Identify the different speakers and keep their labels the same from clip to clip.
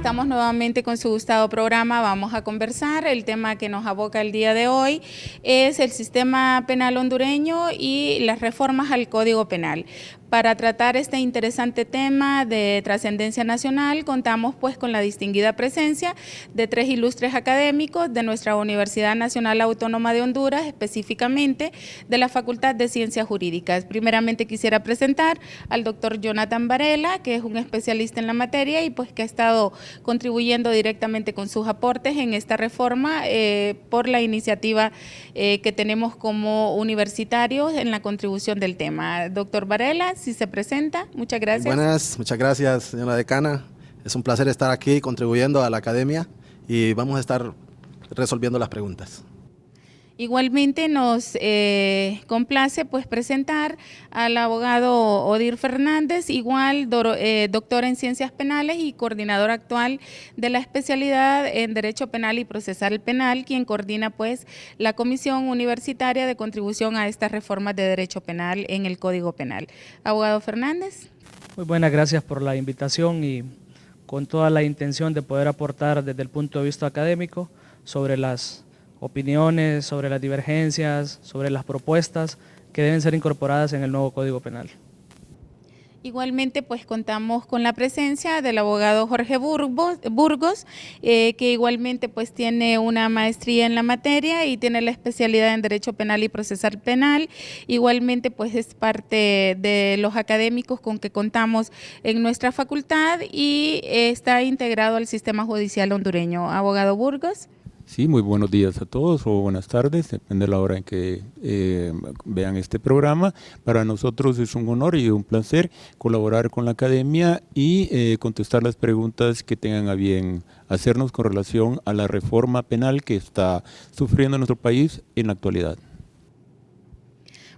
Speaker 1: estamos nuevamente con su gustado programa. Vamos a conversar. El tema que nos aboca el día de hoy es el sistema penal hondureño y las reformas al Código Penal. Para tratar este interesante tema de trascendencia nacional, contamos pues con la distinguida presencia de 3 ilustres académicos de nuestra Universidad Nacional Autónoma de Honduras, específicamente de la Facultad de Ciencias Jurídicas. Primeramente quisiera presentar al doctor Jonathan Varela, que es un especialista en la materia y pues que ha estado contribuyendo directamente con sus aportes en esta reforma por la iniciativa que tenemos como universitarios en la contribución del tema. Doctor Varela, si se presenta, muchas gracias.
Speaker 2: Buenas, muchas gracias, señora decana. Es un placer estar aquí contribuyendo a la academia y vamos a estar resolviendo las preguntas.
Speaker 1: Igualmente nos complace pues presentar al abogado Odir Fernández, igual doctor en Ciencias Penales y coordinador actual de la especialidad en Derecho Penal y Procesal Penal, quien coordina pues la Comisión Universitaria de Contribución a estas reformas de Derecho Penal en el Código Penal. Abogado Fernández.
Speaker 3: Muy buenas, gracias por la invitación y con toda la intención de poder aportar desde el punto de vista académico sobre las opiniones, sobre las divergencias, sobre las propuestas que deben ser incorporadas en el nuevo Código Penal.
Speaker 1: Igualmente, pues contamos con la presencia del abogado Jorge Burgos, que igualmente pues tiene una maestría en la materia y tiene la especialidad en Derecho Penal y Procesal Penal. Igualmente, pues es parte de los académicos con que contamos en nuestra facultad y está integrado al sistema judicial hondureño. Abogado Burgos.
Speaker 4: Sí, muy buenos días a todos o buenas tardes, depende de la hora en que vean este programa. Para nosotros es un honor y un placer colaborar con la academia y contestar las preguntas que tengan a bien hacernos con relación a la reforma penal que está sufriendo nuestro país en la actualidad.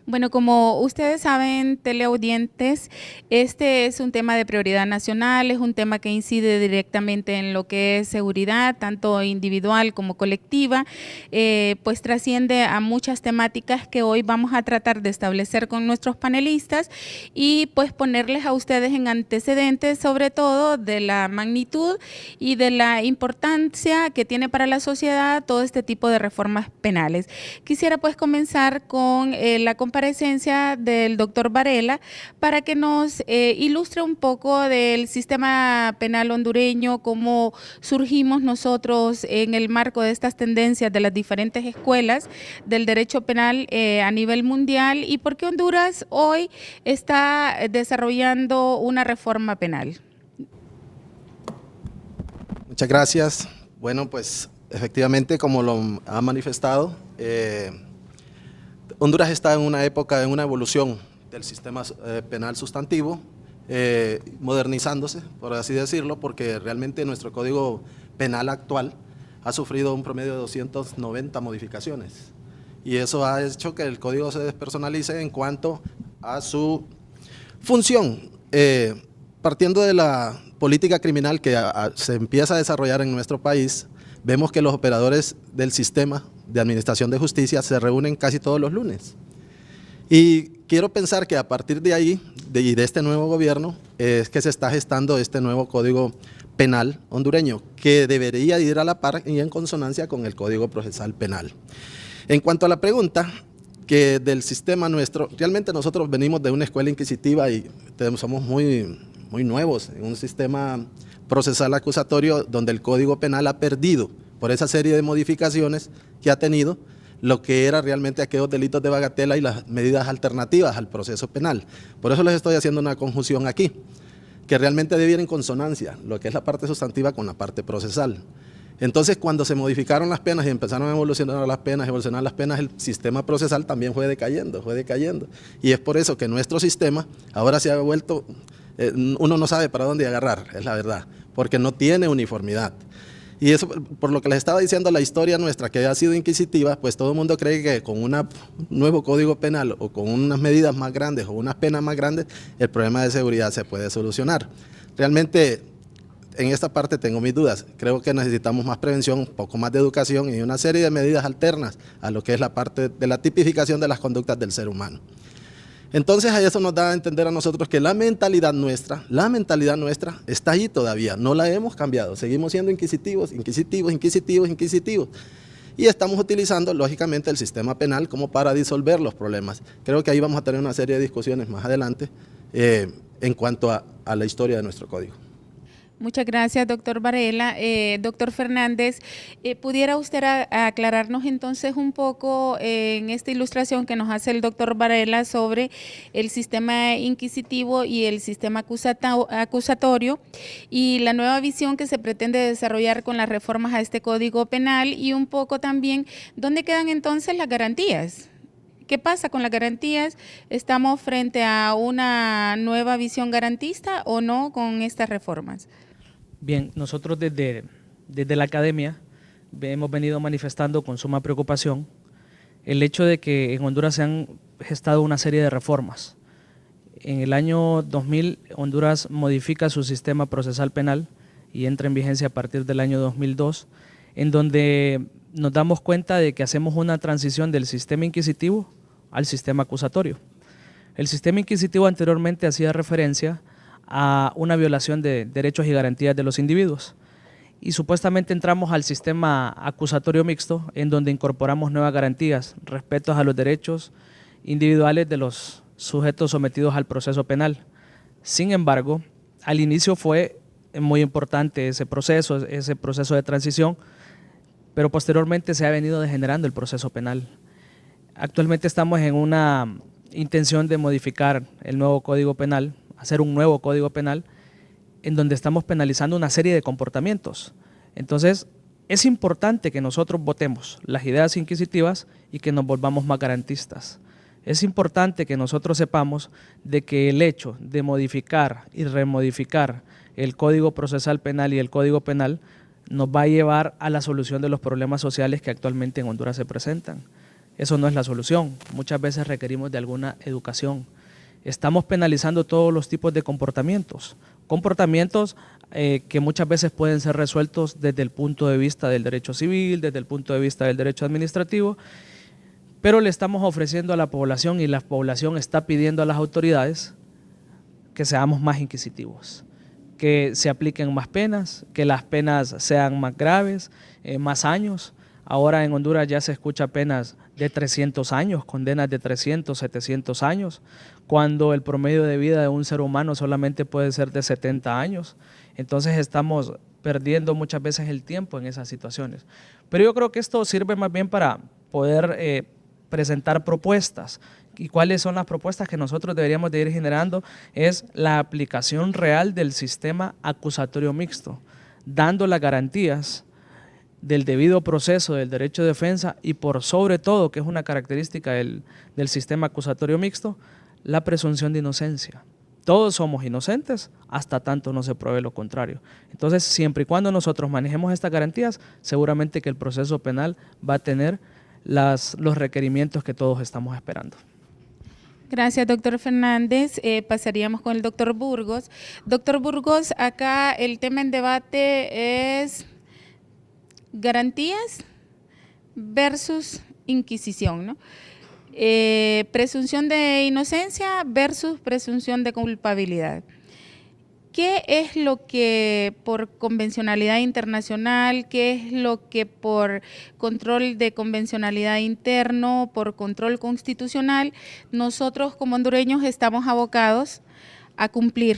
Speaker 1: Bueno, como ustedes saben, teleaudientes, este es un tema de prioridad nacional, es un tema que incide directamente en lo que es seguridad, tanto individual como colectiva, pues trasciende a muchas temáticas que hoy vamos a tratar de establecer con nuestros panelistas y pues ponerles a ustedes en antecedentes, sobre todo de la magnitud y de la importancia que tiene para la sociedad todo este tipo de reformas penales. Quisiera pues comenzar con la comparecencia del doctor Varela para que nos ilustre un poco del sistema penal hondureño, cómo surgimos nosotros en el marco de estas tendencias de las diferentes escuelas del derecho penal a nivel mundial y por qué Honduras hoy está desarrollando una reforma penal.
Speaker 2: Muchas gracias. Bueno, pues efectivamente, como lo ha manifestado, Honduras está en una época, en una evolución del sistema penal sustantivo, modernizándose, por así decirlo, porque realmente nuestro Código Penal actual ha sufrido un promedio de 290 modificaciones. Y eso ha hecho que el Código se despersonalice en cuanto a su función. Partiendo de la política criminal que se empieza a desarrollar en nuestro país, vemos que los operadores del sistema de administración de justicia se reúnen casi todos los lunes. Y quiero pensar que a partir de ahí, de este nuevo gobierno, es que se está gestando este nuevo Código Penal hondureño, que debería ir a la par y en consonancia con el Código Procesal Penal. En cuanto a la pregunta que del sistema nuestro, realmente nosotros venimos de una escuela inquisitiva y somos muy nuevos en un sistema procesal acusatorio donde el Código Penal ha perdido por esa serie de modificaciones que ha tenido lo que era realmente aquellos delitos de bagatela y las medidas alternativas al proceso penal. Por eso les estoy haciendo una conjunción aquí, que realmente debe ir en consonancia lo que es la parte sustantiva con la parte procesal. Entonces, cuando se modificaron las penas y empezaron a evolucionar las penas, el sistema procesal también fue decayendo. Y es por eso que nuestro sistema ahora se ha vuelto, uno no sabe para dónde agarrar, es la verdad, porque no tiene uniformidad. Y eso, por lo que les estaba diciendo, la historia nuestra que ha sido inquisitiva, pues todo el mundo cree que con un nuevo código penal o con unas medidas más grandes o unas penas más grandes, el problema de seguridad se puede solucionar. Realmente, en esta parte tengo mis dudas. Creo que necesitamos más prevención, un poco más de educación y una serie de medidas alternas a lo que es la parte de la tipificación de las conductas del ser humano. Entonces a eso nos da a entender a nosotros que la mentalidad nuestra está ahí todavía, no la hemos cambiado, seguimos siendo inquisitivos. Y estamos utilizando, lógicamente, el sistema penal como para disolver los problemas. Creo que ahí vamos a tener una serie de discusiones más adelante en cuanto a la historia de nuestro código.
Speaker 1: Muchas gracias, doctor Varela. Doctor Fernández, ¿pudiera usted aclararnos entonces un poco en esta ilustración que nos hace el doctor Varela sobre el sistema inquisitivo y el sistema acusatorio y la nueva visión que se pretende desarrollar con las reformas a este Código Penal y un poco también dónde quedan entonces las garantías? ¿Qué pasa con las garantías? ¿Estamos frente a una nueva visión garantista o no con estas reformas?
Speaker 3: Bien, nosotros desde la academia hemos venido manifestando con suma preocupación el hecho de que en Honduras se han gestado una serie de reformas. En el año 2000, Honduras modifica su sistema procesal penal y entra en vigencia a partir del año 2002, en donde nos damos cuenta de que hacemos una transición del sistema inquisitivo al sistema acusatorio. El sistema inquisitivo anteriormente hacía referencia a una violación de derechos y garantías de los individuos. Y supuestamente entramos al sistema acusatorio mixto, en donde incorporamos nuevas garantías, respetos a los derechos individuales de los sujetos sometidos al proceso penal. Sin embargo, al inicio fue muy importante ese proceso de transición, pero posteriormente se ha venido degenerando el proceso penal. Actualmente estamos en una intención de modificar el nuevo Código Penal, hacer un nuevo Código Penal en donde estamos penalizando una serie de comportamientos. Entonces, es importante que nosotros votemos las ideas inquisitivas y que nos volvamos más garantistas. Es importante que nosotros sepamos de que el hecho de modificar y remodificar el Código Procesal Penal y el Código Penal nos va a llevar a la solución de los problemas sociales que actualmente en Honduras se presentan. Eso no es la solución. Muchas veces requerimos de alguna educación. Estamos penalizando todos los tipos de comportamientos que muchas veces pueden ser resueltos desde el punto de vista del derecho civil, desde el punto de vista del derecho administrativo, pero le estamos ofreciendo a la población y la población está pidiendo a las autoridades que seamos más inquisitivos, que se apliquen más penas, que las penas sean más graves, más años. Ahora en Honduras ya se escucha penas de 300 años, condenas de 300, 700 años, cuando el promedio de vida de un ser humano solamente puede ser de 70 años. Entonces estamos perdiendo muchas veces el tiempo en esas situaciones. Pero yo creo que esto sirve más bien para poder presentar propuestas. ¿Y cuáles son las propuestas que nosotros deberíamos de ir generando? Es la aplicación real del sistema acusatorio mixto, dando las garantías del debido proceso del derecho de defensa y por sobre todo, que es una característica del sistema acusatorio mixto, la presunción de inocencia. Todos somos inocentes hasta tanto no se pruebe lo contrario. Entonces, siempre y cuando nosotros manejemos estas garantías, seguramente que el proceso penal va a tener los requerimientos que todos estamos esperando.
Speaker 1: Gracias, doctor Fernández. Pasaríamos con el doctor Burgos. Doctor Burgos, acá el tema en debate es garantías versus inquisición, ¿no? Presunción de inocencia versus presunción de culpabilidad. ¿Qué es lo que por convencionalidad internacional, qué es lo que por control de convencionalidad interno, por control constitucional, nosotros como hondureños estamos abocados a cumplir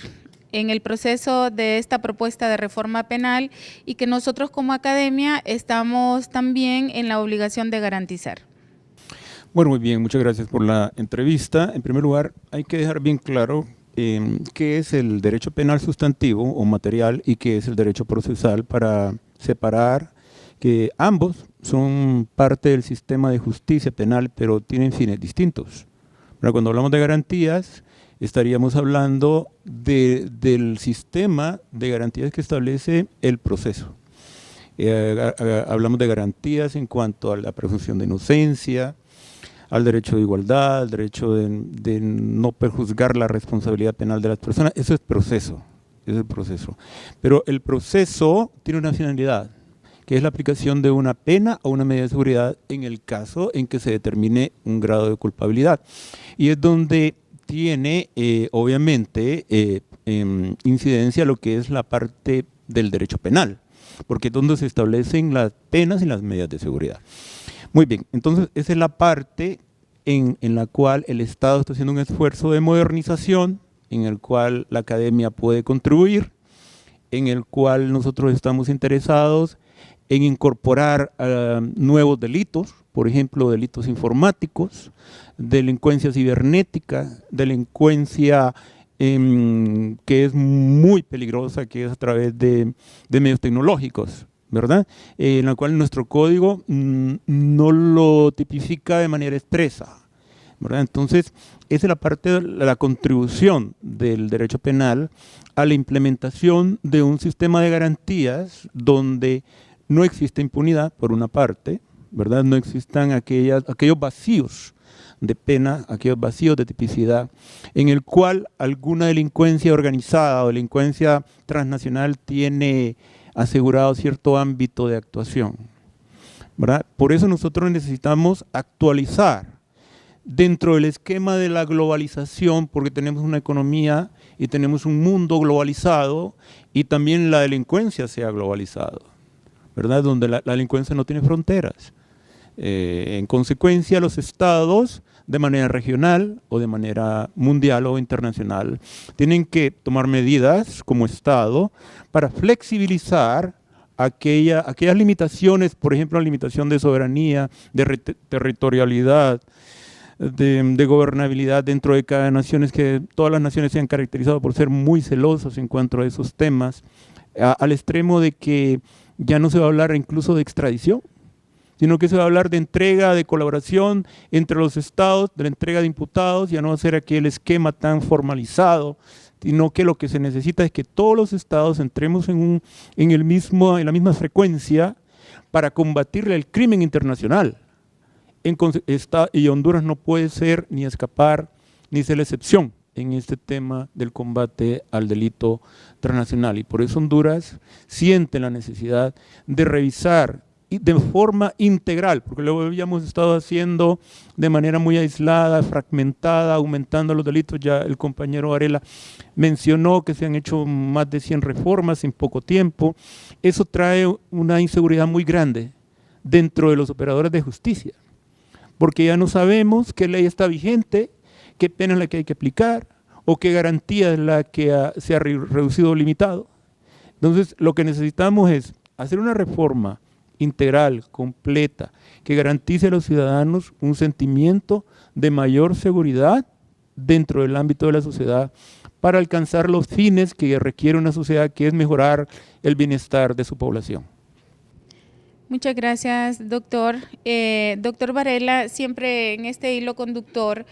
Speaker 1: en el proceso de esta propuesta de reforma penal y que nosotros como academia estamos también en la obligación de garantizar?
Speaker 4: Bueno, muy bien, muchas gracias por la entrevista. En primer lugar, hay que dejar bien claro qué es el derecho penal sustantivo o material y qué es el derecho procesal para separar que ambos son parte del sistema de justicia penal, pero tienen fines distintos. Pero cuando hablamos de garantías, estaríamos hablando del sistema de garantías que establece el proceso. Hablamos de garantías en cuanto a la presunción de inocencia, al derecho de igualdad, al derecho de no perjuzgar la responsabilidad penal de las personas. Eso es proceso, eso es el proceso. Pero el proceso tiene una finalidad, que es la aplicación de una pena o una medida de seguridad en el caso en que se determine un grado de culpabilidad. Y es donde tiene obviamente incidencia lo que es la parte del derecho penal, porque es donde se establecen las penas y las medidas de seguridad. Muy bien, entonces esa es la parte en la cual el Estado está haciendo un esfuerzo de modernización, en el cual la academia puede contribuir, en el cual nosotros estamos interesados en incorporar nuevos delitos, por ejemplo, delitos informáticos, delincuencia cibernética, delincuencia que es muy peligrosa, que es a través de medios tecnológicos, ¿verdad? En la cual nuestro código no lo tipifica de manera expresa, ¿verdad? Entonces, esa es la parte de la contribución del derecho penal a la implementación de un sistema de garantías donde no existe impunidad, por una parte, ¿verdad? No existan aquellos vacíos de pena, aquellos vacíos de tipicidad, en el cual alguna delincuencia organizada o delincuencia transnacional tiene asegurado cierto ámbito de actuación, ¿verdad? Por eso nosotros necesitamos actualizar dentro del esquema de la globalización, porque tenemos una economía y tenemos un mundo globalizado y también la delincuencia se ha globalizado, ¿verdad? Donde la delincuencia no tiene fronteras. En consecuencia, los estados, de manera regional o de manera mundial o internacional, tienen que tomar medidas como Estado para flexibilizar aquellas limitaciones, por ejemplo, la limitación de soberanía, de territorialidad, de gobernabilidad dentro de cada nación, es que todas las naciones se han caracterizado por ser muy celosos en cuanto a esos temas, al extremo de que ya no se va a hablar incluso de extradición, sino que se va a hablar de entrega, de colaboración entre los estados, de la entrega de imputados, ya no va a ser aquel esquema tan formalizado, sino que lo que se necesita es que todos los estados entremos en la misma frecuencia para combatirle el crimen internacional. Y Honduras no puede ser ni escapar ni ser la excepción en este tema del combate al delito transnacional. Y por eso Honduras siente la necesidad de revisar de forma integral, porque lo habíamos estado haciendo de manera muy aislada, fragmentada, aumentando los delitos. Ya el compañero Varela mencionó que se han hecho más de 100 reformas en poco tiempo. Eso trae una inseguridad muy grande dentro de los operadores de justicia, porque ya no sabemos qué ley está vigente, qué pena es la que hay que aplicar, o qué garantía es la que se ha reducido o limitado. Entonces, lo que necesitamos es hacer una reforma integral, completa, que garantice a los ciudadanos un sentimiento de mayor seguridad dentro del ámbito de la sociedad para alcanzar los fines que requiere una sociedad, que es mejorar el bienestar de su población.
Speaker 1: Muchas gracias, doctor. Doctor Varela, siempre en este hilo conductor,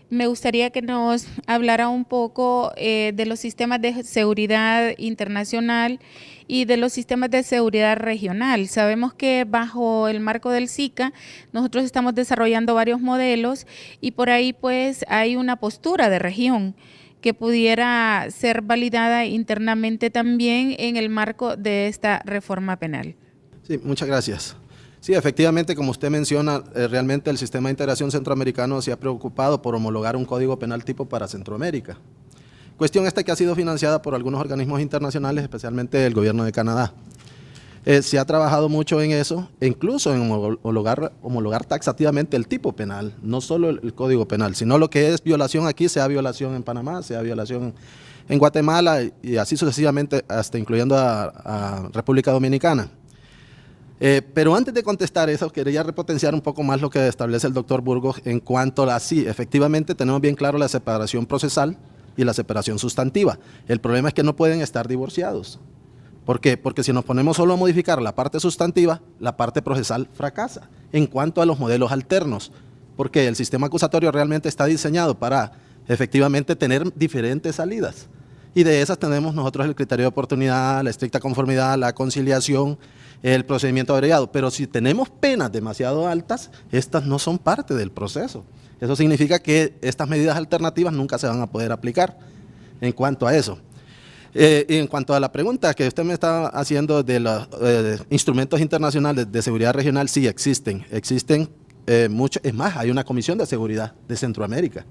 Speaker 1: me gustaría que nos hablara un poco de los sistemas de seguridad internacional y de los sistemas de seguridad regional. Sabemos que bajo el marco del SICA nosotros estamos desarrollando varios modelos y por ahí pues hay una postura de región que pudiera ser validada internamente también en el marco de esta reforma penal.
Speaker 2: Sí, muchas gracias. Sí, efectivamente, como usted menciona, realmente el Sistema de Integración Centroamericano se ha preocupado por homologar un código penal tipo para Centroamérica. Cuestión esta que ha sido financiada por algunos organismos internacionales, especialmente el gobierno de Canadá. Se ha trabajado mucho en eso, e incluso en homologar taxativamente el tipo penal, no solo el código penal, sino lo que es violación aquí, sea violación en Panamá, sea violación en Guatemala y así sucesivamente, hasta incluyendo a República Dominicana. Pero antes de contestar eso, quería repotenciar un poco más lo que establece el doctor Burgos en cuanto a sí, efectivamente tenemos bien claro la separación procesal y la separación sustantiva. El problema es que no pueden estar divorciados. ¿Por qué? Porque si nos ponemos solo a modificar la parte sustantiva, la parte procesal fracasa en cuanto a los modelos alternos, porque el sistema acusatorio realmente está diseñado para efectivamente tener diferentes salidas. Y de esas tenemos nosotros el criterio de oportunidad, la estricta conformidad, la conciliación, el procedimiento abreviado. Pero si tenemos penas demasiado altas, estas no son parte del proceso. Eso significa que estas medidas alternativas nunca se van a poder aplicar en cuanto a eso. Y en cuanto a la pregunta que usted me está haciendo de los instrumentos internacionales de seguridad regional, sí existen muchos. Es más, hay una comisión de seguridad de Centroamérica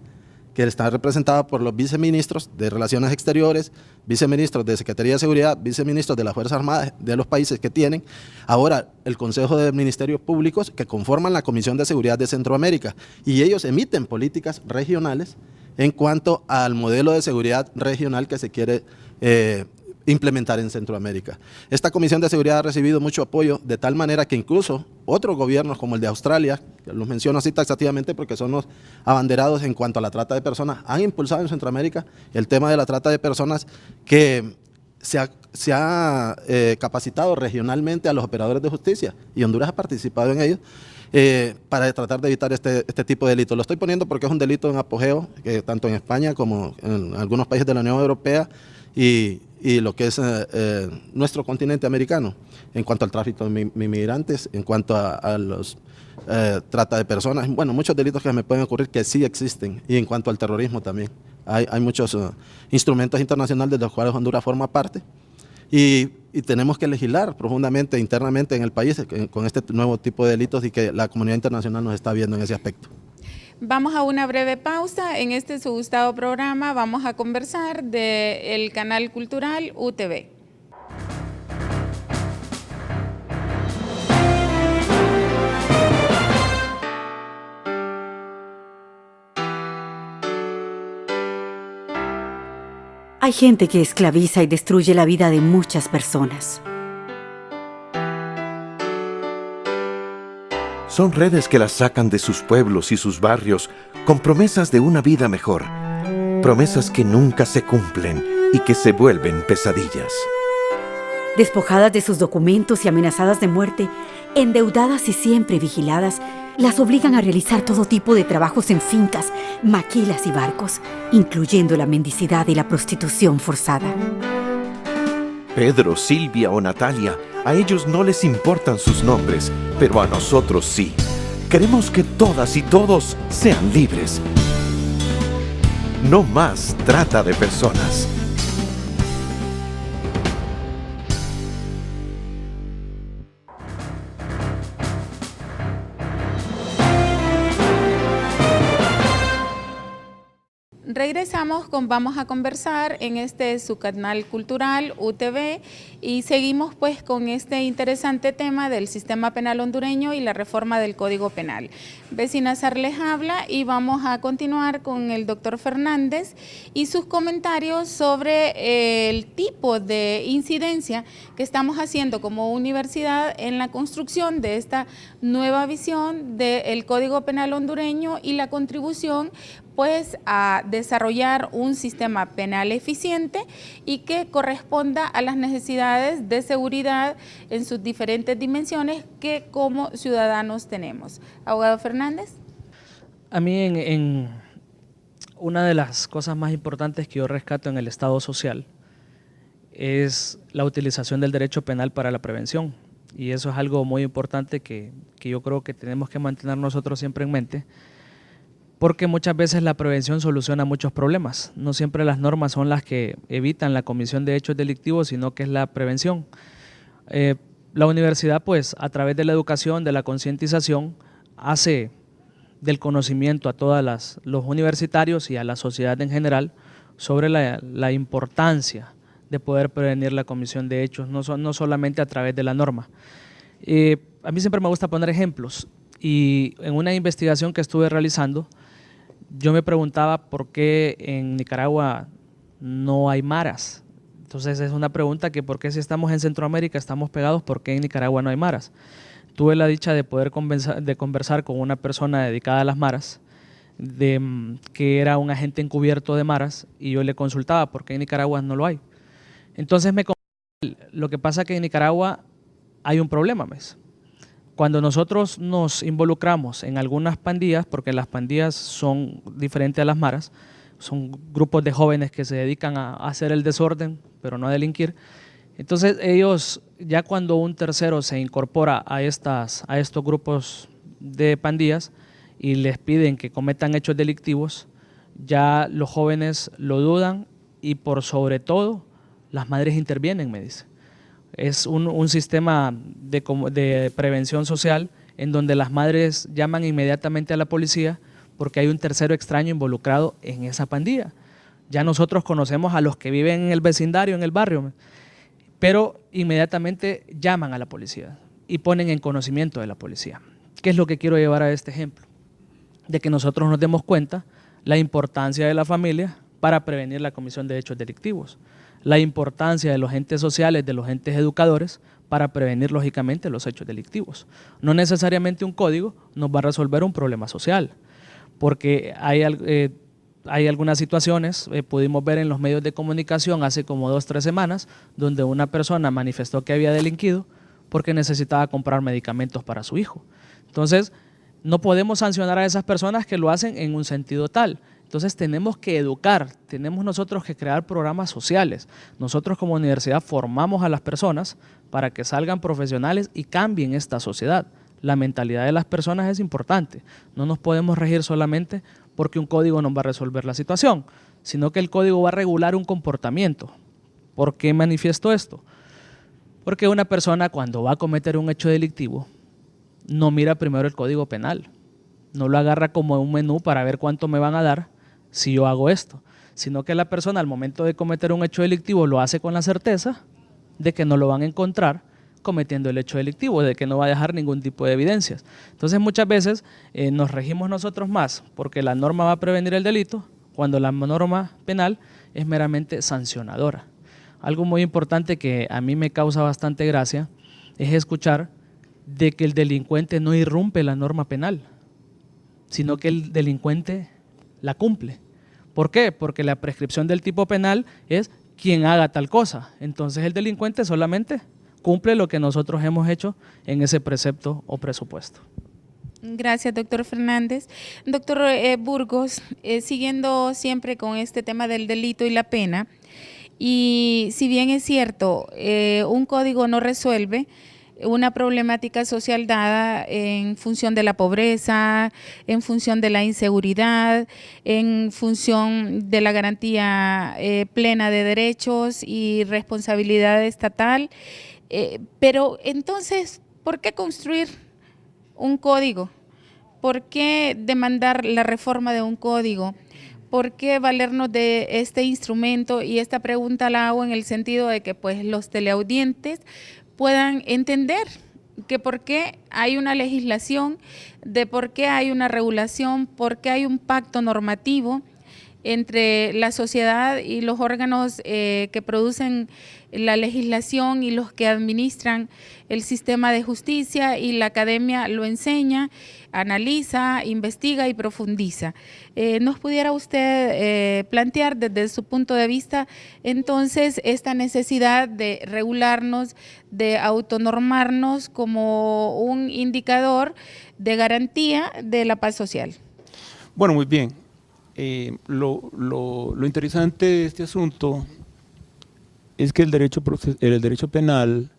Speaker 2: que está representada por los viceministros de Relaciones Exteriores, viceministros de Secretaría de Seguridad, viceministros de las Fuerzas Armadas de los países que tienen, ahora el Consejo de Ministerios Públicos que conforman la Comisión de Seguridad de Centroamérica, y ellos emiten políticas regionales en cuanto al modelo de seguridad regional que se quiere implementar en Centroamérica. Esta Comisión de Seguridad ha recibido mucho apoyo, de tal manera que incluso otros gobiernos como el de Australia, que los menciono así taxativamente porque son los abanderados en cuanto a la trata de personas, han impulsado en Centroamérica el tema de la trata de personas, que se ha capacitado regionalmente a los operadores de justicia, y Honduras ha participado en ello, para tratar de evitar este tipo de delitos. Lo estoy poniendo porque es un delito en apogeo, tanto en España como en algunos países de la Unión Europea, y lo que es nuestro continente americano, en cuanto al tráfico de inmigrantes, en cuanto a los trata de personas, bueno, muchos delitos que me pueden ocurrir que sí existen, y en cuanto al terrorismo también. Hay muchos instrumentos internacionales de los cuales Honduras forma parte, y tenemos que legislar profundamente, internamente en el país con este nuevo tipo de delitos, y que la comunidad internacional nos está viendo en ese aspecto.
Speaker 1: Vamos a una breve pausa. En este su gustado programa vamos a conversar del canal cultural UTV.
Speaker 5: Hay gente que esclaviza y destruye la vida de muchas personas.
Speaker 6: Son redes que las sacan de sus pueblos y sus barrios con promesas de una vida mejor. Promesas que nunca se cumplen y que se vuelven pesadillas.
Speaker 5: Despojadas de sus documentos y amenazadas de muerte, endeudadas y siempre vigiladas, las obligan a realizar todo tipo de trabajos en fincas, maquilas y barcos, incluyendo la mendicidad y la prostitución forzada.
Speaker 6: Pedro, Silvia o Natalia, a ellos no les importan sus nombres, pero a nosotros sí. Queremos que todas y todos sean libres. No más trata de personas.
Speaker 1: Regresamos con Vamos a Conversar en su canal cultural UTV, y seguimos pues con este interesante tema del sistema penal hondureño y la reforma del Código Penal. Vecina Sar les habla, y vamos a continuar con el doctor Fernández y sus comentarios sobre el tipo de incidencia que estamos haciendo como universidad en la construcción de esta nueva visión del Código Penal hondureño y la contribución pues a desarrollar un sistema penal eficiente y que corresponda a las necesidades de seguridad en sus diferentes dimensiones que como ciudadanos tenemos. Abogado Fernández.
Speaker 3: A mí en una de las cosas más importantes que yo rescato en el Estado social es la utilización del derecho penal para la prevención, y eso es algo muy importante que yo creo que tenemos que mantener nosotros siempre en mente, porque muchas veces la prevención soluciona muchos problemas. No siempre las normas son las que evitan la comisión de hechos delictivos, sino que es la prevención. La universidad, pues, a través de la educación, de la concientización, hace del conocimiento a todos los universitarios y a la sociedad en general sobre la importancia de poder prevenir la comisión de hechos, no solamente a través de la norma. A mí siempre me gusta poner ejemplos, y en una investigación que estuve realizando, yo me preguntaba por qué en Nicaragua no hay maras. Entonces es una pregunta que por qué si estamos en Centroamérica, estamos pegados, ¿por qué en Nicaragua no hay maras? Tuve la dicha de poder conversar con una persona dedicada a las maras, que era un agente encubierto de maras, y yo le consultaba por qué en Nicaragua no lo hay. Entonces lo que pasa es que en Nicaragua hay un problema, ¿ves? Cuando nosotros nos involucramos en algunas pandillas, porque las pandillas son diferentes a las maras, son grupos de jóvenes que se dedican a hacer el desorden, pero no a delinquir. Entonces ellos, ya cuando un tercero se incorpora a estos grupos de pandillas y les piden que cometan hechos delictivos, ya los jóvenes lo dudan, y por sobre todo las madres intervienen, me dice. Es un sistema de prevención social en donde las madres llaman inmediatamente a la policía porque hay un tercero extraño involucrado en esa pandilla. Ya nosotros conocemos a los que viven en el vecindario, en el barrio, pero inmediatamente llaman a la policía y ponen en conocimiento de la policía. ¿Qué es lo que quiero llevar a este ejemplo? De que nosotros nos demos cuenta la importancia de la familia para prevenir la comisión de hechos delictivos, la importancia de los entes sociales, de los entes educadores, para prevenir lógicamente los hechos delictivos. No necesariamente un código nos va a resolver un problema social, porque hay algunas situaciones, pudimos ver en los medios de comunicación hace como 2 o 3 semanas, donde una persona manifestó que había delinquido porque necesitaba comprar medicamentos para su hijo. Entonces, no podemos sancionar a esas personas que lo hacen en un sentido tal. Entonces tenemos que educar, tenemos nosotros que crear programas sociales. Nosotros como universidad formamos a las personas para que salgan profesionales y cambien esta sociedad. La mentalidad de las personas es importante. No nos podemos regir solamente porque un código nos va a resolver la situación, sino que el código va a regular un comportamiento. ¿Por qué manifiesto esto? Porque una persona cuando va a cometer un hecho delictivo no mira primero el código penal, no lo agarra como un menú para ver cuánto me van a dar si yo hago esto, sino que la persona al momento de cometer un hecho delictivo lo hace con la certeza de que no lo van a encontrar cometiendo el hecho delictivo, de que no va a dejar ningún tipo de evidencias. Entonces muchas veces nos regimos nosotros más porque la norma va a prevenir el delito cuando la norma penal es meramente sancionadora. Algo muy importante que a mí me causa bastante gracia es escuchar de que el delincuente no irrumpe la norma penal, sino que el delincuente la cumple. ¿Por qué? Porque la prescripción del tipo penal es quien haga tal cosa. Entonces el delincuente solamente cumple lo que nosotros hemos hecho en ese precepto o presupuesto.
Speaker 1: Gracias, doctor Fernández. Doctor Burgos, siguiendo siempre con este tema del delito y la pena, y si bien es cierto, un código no resuelve una problemática social dada en función de la pobreza, en función de la inseguridad, en función de la garantía plena de derechos y responsabilidad estatal. Pero entonces, ¿por qué construir un código? ¿Por qué demandar la reforma de un código? ¿Por qué valernos de este instrumento? Y esta pregunta la hago en el sentido de que pues los teleaudientes puedan entender que por qué hay una legislación, de por qué hay una regulación, por qué hay un pacto normativo entre la sociedad y los órganos que producen la legislación y los que administran el sistema de justicia, y la academia lo enseña, analiza, investiga y profundiza. ¿Nos pudiera usted plantear desde su punto de vista entonces esta necesidad de regularnos, de autonormarnos como un indicador de garantía de la paz social?
Speaker 4: Bueno, muy bien. Lo interesante de este asunto es que el derecho penal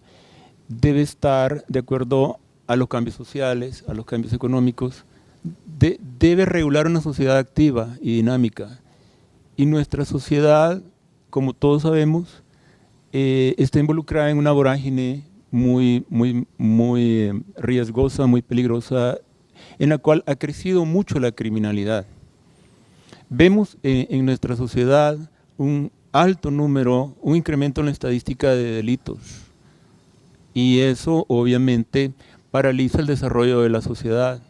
Speaker 4: debe estar de acuerdo a los cambios sociales, a los cambios económicos, debe regular una sociedad activa y dinámica. Y nuestra sociedad, como todos sabemos, está involucrada en una vorágine muy riesgosa, muy peligrosa, en la cual ha crecido mucho la criminalidad. Vemos en nuestra sociedad un alto número, un incremento en la estadística de delitos, y eso obviamente paraliza el desarrollo de la sociedad,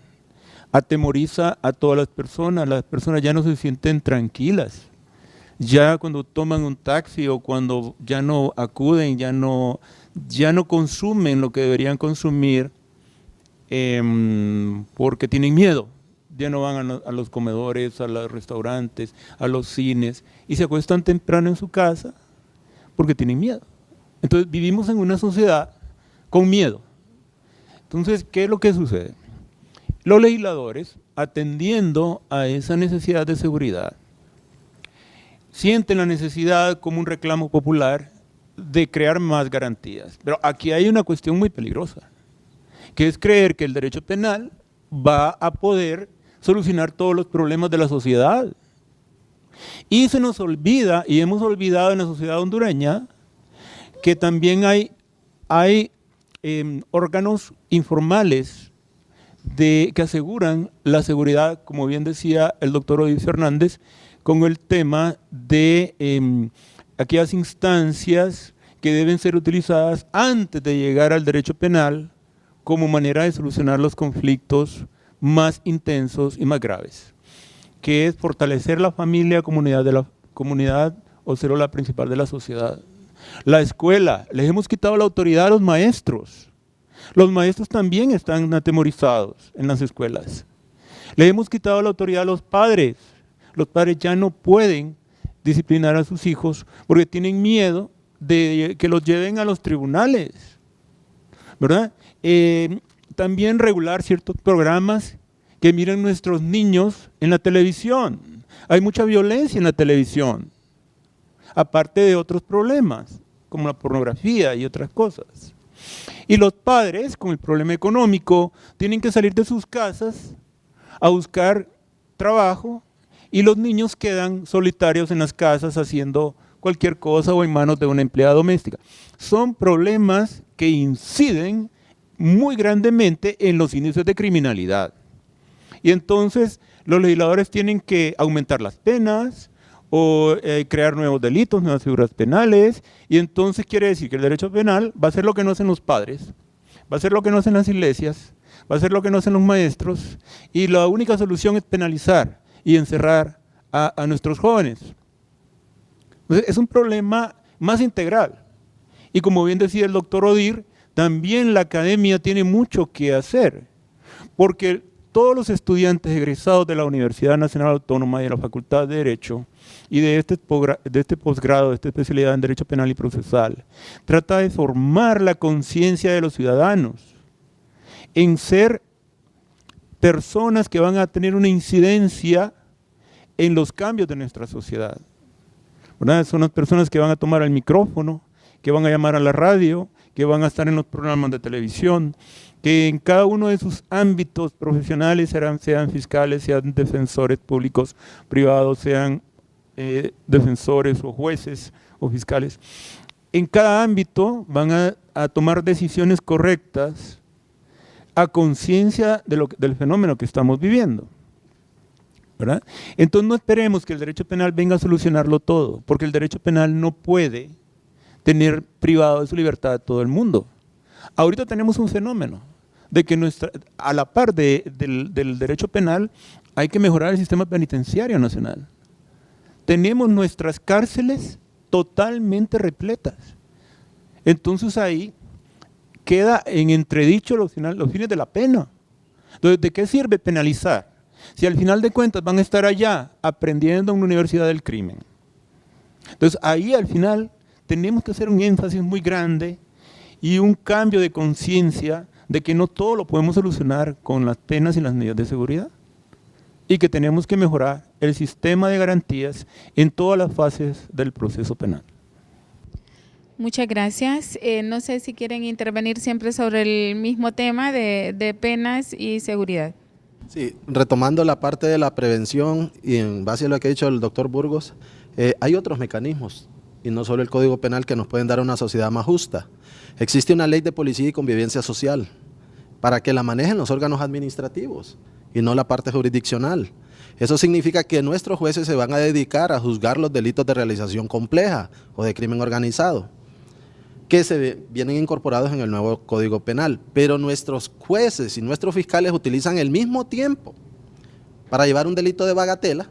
Speaker 4: atemoriza a todas las personas ya no se sienten tranquilas, ya cuando toman un taxi o cuando ya no acuden, ya no consumen lo que deberían consumir porque tienen miedo. Ya no van a los comedores, a los restaurantes, a los cines, y se acuestan temprano en su casa porque tienen miedo. Entonces vivimos en una sociedad con miedo. Entonces, ¿qué es lo que sucede? Los legisladores, atendiendo a esa necesidad de seguridad, sienten la necesidad como un reclamo popular de crear más garantías. Pero aquí hay una cuestión muy peligrosa, que es creer que el derecho penal va a poder solucionar todos los problemas de la sociedad. Y se nos olvida, y hemos olvidado en la sociedad hondureña, que también hay órganos informales que aseguran la seguridad, como bien decía el doctor Odir Fernández, con el tema de aquellas instancias que deben ser utilizadas antes de llegar al derecho penal como manera de solucionar los conflictos más intensos y más graves, que es fortalecer la familia, comunidad de la comunidad o célula principal de la sociedad. La escuela, les hemos quitado la autoridad a los maestros. Los maestros también están atemorizados en las escuelas. Les hemos quitado la autoridad a los padres. Los padres ya no pueden disciplinar a sus hijos porque tienen miedo de que los lleven a los tribunales, ¿verdad? También regular ciertos programas que miren nuestros niños en la televisión. Hay mucha violencia en la televisión, aparte de otros problemas, como la pornografía y otras cosas. Y los padres, con el problema económico, tienen que salir de sus casas a buscar trabajo y los niños quedan solitarios en las casas haciendo cualquier cosa o en manos de una empleada doméstica. Son problemas que inciden muy grandemente en los índices de criminalidad. Y entonces los legisladores tienen que aumentar las penas o crear nuevos delitos, nuevas figuras penales, y entonces quiere decir que el derecho penal va a ser lo que no hacen los padres, va a ser lo que no hacen las iglesias, va a ser lo que no hacen los maestros, y la única solución es penalizar y encerrar a nuestros jóvenes. Entonces, es un problema más integral. Y como bien decía el doctor Odir, también la academia tiene mucho que hacer, porque todos los estudiantes egresados de la Universidad Nacional Autónoma y de la Facultad de Derecho y de este posgrado, de esta especialidad en Derecho Penal y Procesal, trata de formar la conciencia de los ciudadanos en ser personas que van a tener una incidencia en los cambios de nuestra sociedad, ¿verdad? Son las personas que van a tomar el micrófono, que van a llamar a la radio, que van a estar en los programas de televisión, que en cada uno de sus ámbitos profesionales, sean fiscales, sean defensores públicos, privados, sean defensores o jueces o fiscales, en cada ámbito van a tomar decisiones correctas a conciencia del fenómeno que estamos viviendo, ¿verdad? Entonces no esperemos que el derecho penal venga a solucionarlo todo, porque el derecho penal no puede tener privado de su libertad a todo el mundo. Ahorita tenemos un fenómeno de que a la par del derecho penal hay que mejorar el sistema penitenciario nacional. Tenemos nuestras cárceles totalmente repletas. Entonces ahí queda en entredicho los fines de la pena. Entonces, ¿de qué sirve penalizar? Si al final de cuentas van a estar allá aprendiendo en una universidad del crimen. Entonces ahí al final tenemos que hacer un énfasis muy grande y un cambio de conciencia de que no todo lo podemos solucionar con las penas y las medidas de seguridad y que tenemos que mejorar el sistema de garantías en todas las fases del proceso penal.
Speaker 1: Muchas gracias. No sé si quieren intervenir siempre sobre el mismo tema de penas y seguridad.
Speaker 2: Sí, retomando la parte de la prevención y en base a lo que ha dicho el doctor Burgos, hay otros mecanismos y no solo el Código Penal que nos pueden dar una sociedad más justa. Existe una ley de policía y convivencia social para que la manejen los órganos administrativos y no la parte jurisdiccional. Eso significa que nuestros jueces se van a dedicar a juzgar los delitos de realización compleja o de crimen organizado, que se vienen incorporados en el nuevo Código Penal. Pero nuestros jueces y nuestros fiscales utilizan el mismo tiempo para llevar un delito de bagatela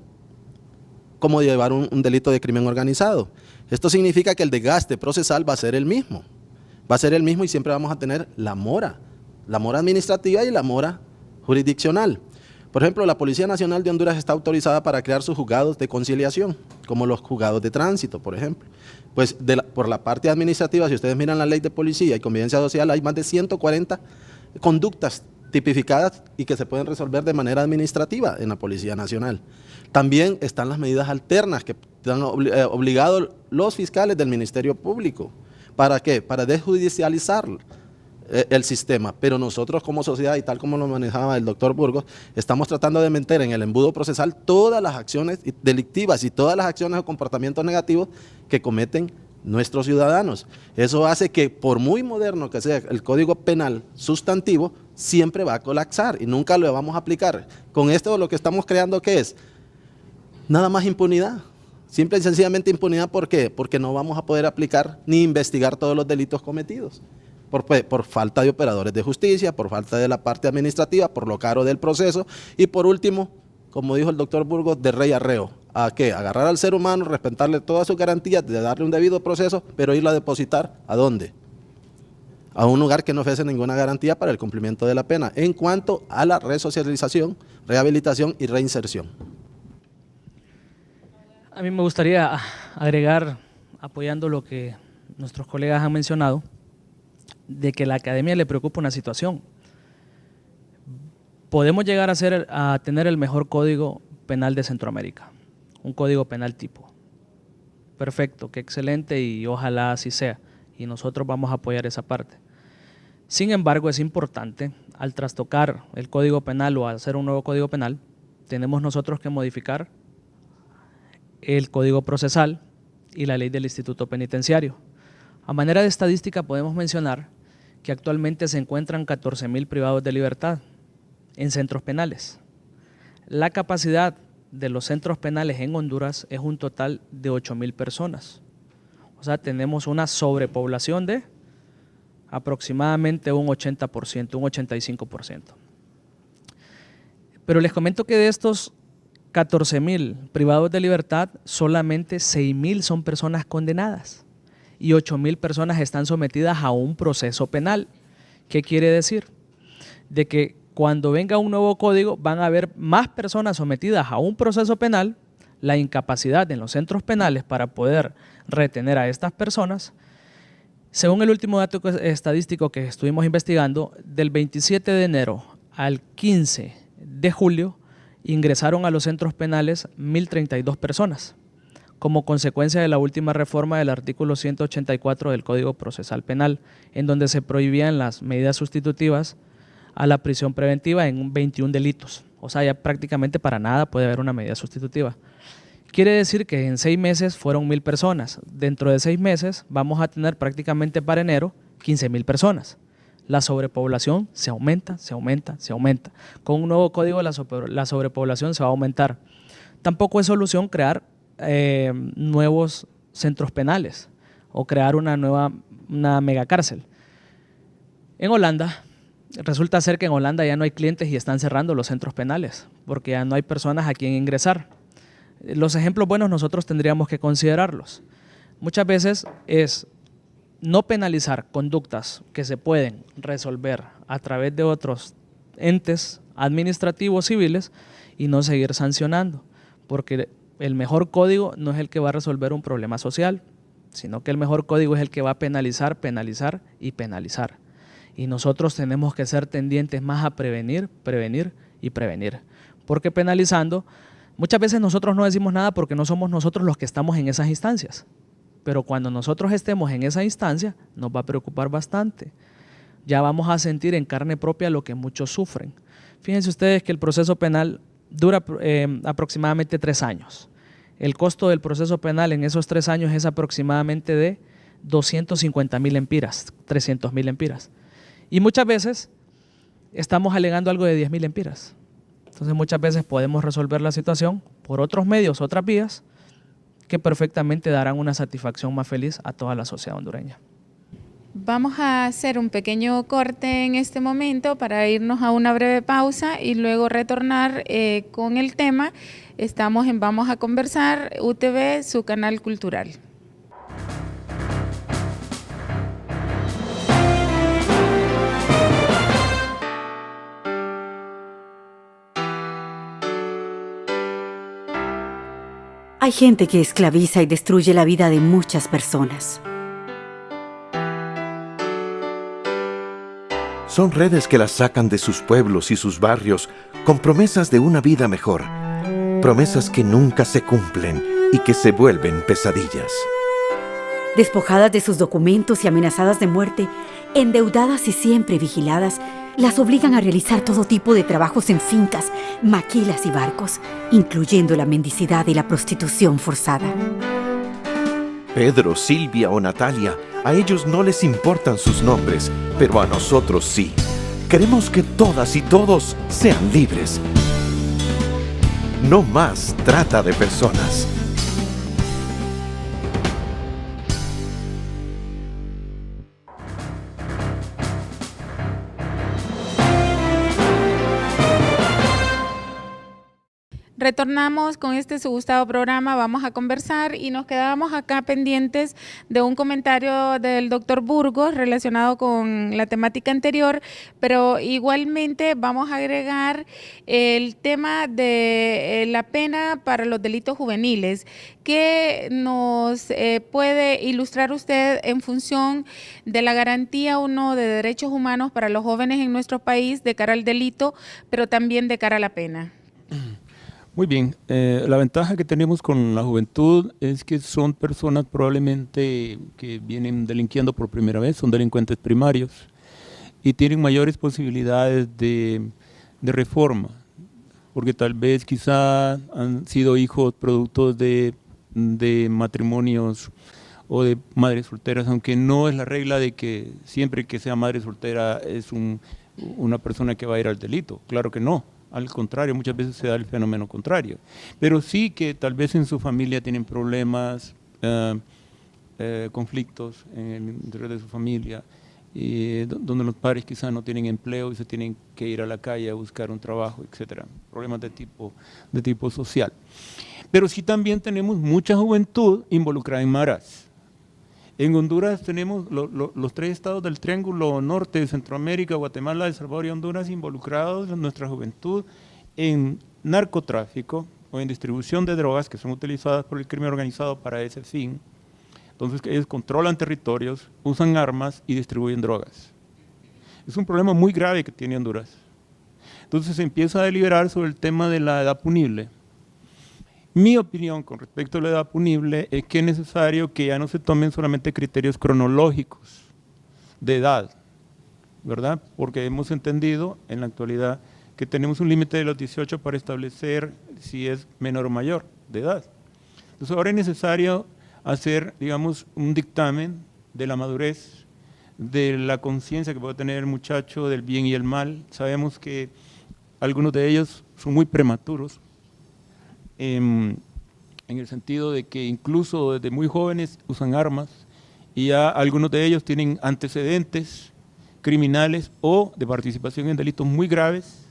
Speaker 2: como llevar un delito de crimen organizado. Esto significa que el desgaste procesal va a ser el mismo. Va a ser el mismo y siempre vamos a tener la mora administrativa y la mora jurisdiccional. Por ejemplo, la Policía Nacional de Honduras está autorizada para crear sus juzgados de conciliación, como los juzgados de tránsito, por ejemplo. Pues por la parte administrativa, si ustedes miran la ley de policía y convivencia social, hay más de 140 conductas tipificadas y que se pueden resolver de manera administrativa en la Policía Nacional. También están las medidas alternas que han obligado los fiscales del Ministerio Público. ¿Para qué? Para desjudicializar el sistema, pero nosotros como sociedad, y tal como lo manejaba el doctor Burgos, estamos tratando de meter en el embudo procesal todas las acciones delictivas y todas las acciones o comportamientos negativos que cometen nuestros ciudadanos. Eso hace que, por muy moderno que sea el Código Penal sustantivo, siempre va a colapsar y nunca lo vamos a aplicar. Con esto lo que estamos creando, ¿qué es? Nada más impunidad. Simple y sencillamente impunidad, ¿por qué? Porque no vamos a poder aplicar ni investigar todos los delitos cometidos. Por falta de operadores de justicia, por falta de la parte administrativa, por lo caro del proceso y por último, como dijo el doctor Burgos, de rey a reo. ¿A qué? Agarrar al ser humano, respetarle todas sus garantías, de darle un debido proceso, pero irlo a depositar, ¿a dónde? A un lugar que no ofrece ninguna garantía para el cumplimiento de la pena, en cuanto a la resocialización, rehabilitación y reinserción.
Speaker 3: A mí me gustaría agregar, apoyando lo que nuestros colegas han mencionado, de que a la academia le preocupa una situación. Podemos llegar a tener el mejor código penal de Centroamérica, un código penal tipo. Perfecto, qué excelente y ojalá así sea. Y nosotros vamos a apoyar esa parte. Sin embargo, es importante, al trastocar el código penal o hacer un nuevo código penal, tenemos nosotros que modificar el código procesal y la ley del instituto penitenciario. A manera de estadística podemos mencionar que actualmente se encuentran 14,000 privados de libertad en centros penales. La capacidad de los centros penales en Honduras es un total de 8,000 personas. O sea, tenemos una sobrepoblación de aproximadamente un 80%, un 85%. Pero les comento que de estos 14,000 privados de libertad, solamente 6,000 son personas condenadas y 8,000 personas están sometidas a un proceso penal. ¿Qué quiere decir? De que cuando venga un nuevo código van a haber más personas sometidas a un proceso penal, la incapacidad en los centros penales para poder retener a estas personas. Según el último dato estadístico que estuvimos investigando, del 27 de enero al 15 de julio ingresaron a los centros penales 1,032 personas, como consecuencia de la última reforma del artículo 184 del Código Procesal Penal, en donde se prohibían las medidas sustitutivas a la prisión preventiva en 21 delitos. O sea, ya prácticamente para nada puede haber una medida sustitutiva. Quiere decir que en 6 meses fueron 1,000 personas. Dentro de 6 meses vamos a tener prácticamente para enero 15,000 personas. La sobrepoblación se aumenta, se aumenta, se aumenta. Con un nuevo código la sobrepoblación se va a aumentar. Tampoco es solución crear nuevos centros penales o crear una megacárcel. En Holanda, resulta ser que en Holanda ya no hay clientes y están cerrando los centros penales porque ya no hay personas a quien ingresar. Los ejemplos buenos nosotros tendríamos que considerarlos. Muchas veces es no penalizar conductas que se pueden resolver a través de otros entes administrativos civiles y no seguir sancionando, porque el mejor código no es el que va a resolver un problema social, sino que el mejor código es el que va a penalizar, penalizar y penalizar. Y nosotros tenemos que ser tendientes más a prevenir, prevenir y prevenir, porque penalizando, muchas veces nosotros no decimos nada porque no somos nosotros los que estamos en esas instancias. Pero cuando nosotros estemos en esa instancia, nos va a preocupar bastante. Ya vamos a sentir en carne propia lo que muchos sufren. Fíjense ustedes que el proceso penal dura aproximadamente 3 años. El costo del proceso penal en esos 3 años es aproximadamente de 250,000 empiras, 300,000 empiras. Y muchas veces estamos alegando algo de 10,000 empiras. Entonces muchas veces podemos resolver la situación por otros medios, otras vías, que perfectamente darán una satisfacción más feliz a toda la sociedad hondureña.
Speaker 1: Vamos a hacer un pequeño corte en este momento para irnos a una breve pausa y luego retornar con el tema. Estamos en Vamos a Conversar, UTV, su canal cultural.
Speaker 5: Hay gente que esclaviza y destruye la vida de muchas personas.
Speaker 6: Son redes que las sacan de sus pueblos y sus barrios con promesas de una vida mejor. Promesas que nunca se cumplen y que se vuelven pesadillas.
Speaker 5: Despojadas de sus documentos y amenazadas de muerte, endeudadas y siempre vigiladas, las obligan a realizar todo tipo de trabajos en fincas, maquilas y barcos, incluyendo la mendicidad y la prostitución forzada.
Speaker 6: Pedro, Silvia o Natalia, a ellos no les importan sus nombres, pero a nosotros sí. Queremos que todas y todos sean libres. No más trata de personas.
Speaker 1: Retornamos con este su gustado programa, vamos a conversar y nos quedábamos acá pendientes de un comentario del doctor Burgos relacionado con la temática anterior, pero igualmente vamos a agregar el tema de la pena para los delitos juveniles. ¿Qué nos puede ilustrar usted en función de la garantía o no de derechos humanos para los jóvenes en nuestro país de cara al delito, pero también de cara a la pena?
Speaker 4: Muy bien, la ventaja que tenemos con la juventud es que son personas probablemente que vienen delinquiendo por primera vez, son delincuentes primarios y tienen mayores posibilidades de reforma, porque tal vez quizá han sido hijos productos de matrimonios o de madres solteras, aunque no es la regla de que siempre que sea madre soltera es una persona que va a ir al delito, claro que no. Al contrario, muchas veces se da el fenómeno contrario. Pero sí que tal vez en su familia tienen problemas, conflictos en el interior de su familia, donde los padres quizás no tienen empleo y se tienen que ir a la calle a buscar un trabajo, etcétera. Problemas de tipo social. Pero sí también tenemos mucha juventud involucrada en maras. En Honduras tenemos los 3 estados del Triángulo Norte de Centroamérica, Guatemala, El Salvador y Honduras involucrados en nuestra juventud en narcotráfico o en distribución de drogas que son utilizadas por el crimen organizado para ese fin. Entonces ellos controlan territorios, usan armas y distribuyen drogas. Es un problema muy grave que tiene Honduras. Entonces se empieza a deliberar sobre el tema de la edad punible. Mi opinión con respecto a la edad punible es que es necesario que ya no se tomen solamente criterios cronológicos de edad, ¿verdad? Porque hemos entendido en la actualidad que tenemos un límite de los 18 para establecer si es menor o mayor de edad. Entonces ahora es necesario hacer, digamos, un dictamen de la madurez, de la conciencia que puede tener el muchacho del bien y el mal. Sabemos que algunos de ellos son muy prematuros, en el sentido de que incluso desde muy jóvenes usan armas y ya algunos de ellos tienen antecedentes criminales o de participación en delitos muy graves,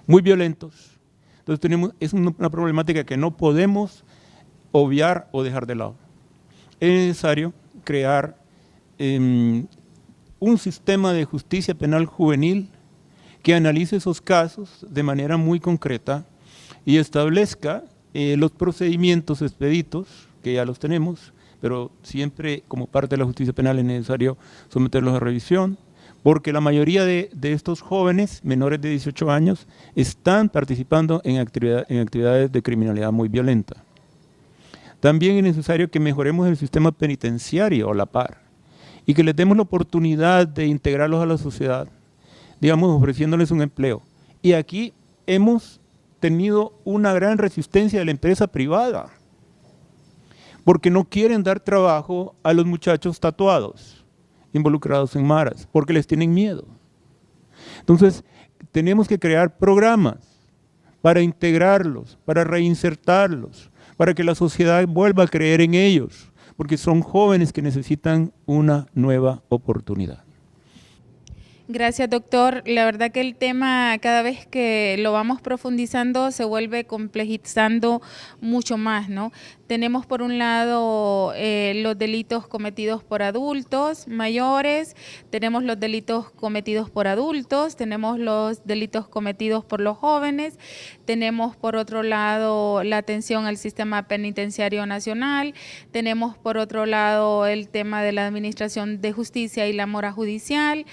Speaker 4: muy violentos. Entonces es una problemática que no podemos obviar o dejar de lado. Es necesario crear un sistema de justicia penal juvenil que analice esos casos de manera muy concreta y establezca los procedimientos expeditos, que ya los tenemos, pero siempre como parte de la justicia penal es necesario someterlos a revisión, porque la mayoría de estos jóvenes menores de 18 años están participando en actividades de criminalidad muy violenta. También es necesario que mejoremos el sistema penitenciario a la par y que les demos la oportunidad de integrarlos a la sociedad, digamos ofreciéndoles un empleo. Y aquí hemos tenido una gran resistencia de la empresa privada, porque no quieren dar trabajo a los muchachos tatuados, involucrados en maras, porque les tienen miedo. Entonces, tenemos que crear programas para integrarlos, para reinsertarlos, para que la sociedad vuelva a creer en ellos, porque son jóvenes que necesitan una nueva oportunidad.
Speaker 1: Gracias, doctor. La verdad que el tema, cada vez que lo vamos profundizando, se vuelve complejizando mucho más, ¿no? Tenemos por un lado los delitos cometidos por adultos mayores, tenemos los delitos cometidos por adultos, tenemos los delitos cometidos por los jóvenes, tenemos por otro lado la atención al sistema penitenciario nacional, tenemos por otro lado el tema de la administración de justicia y la mora judicial,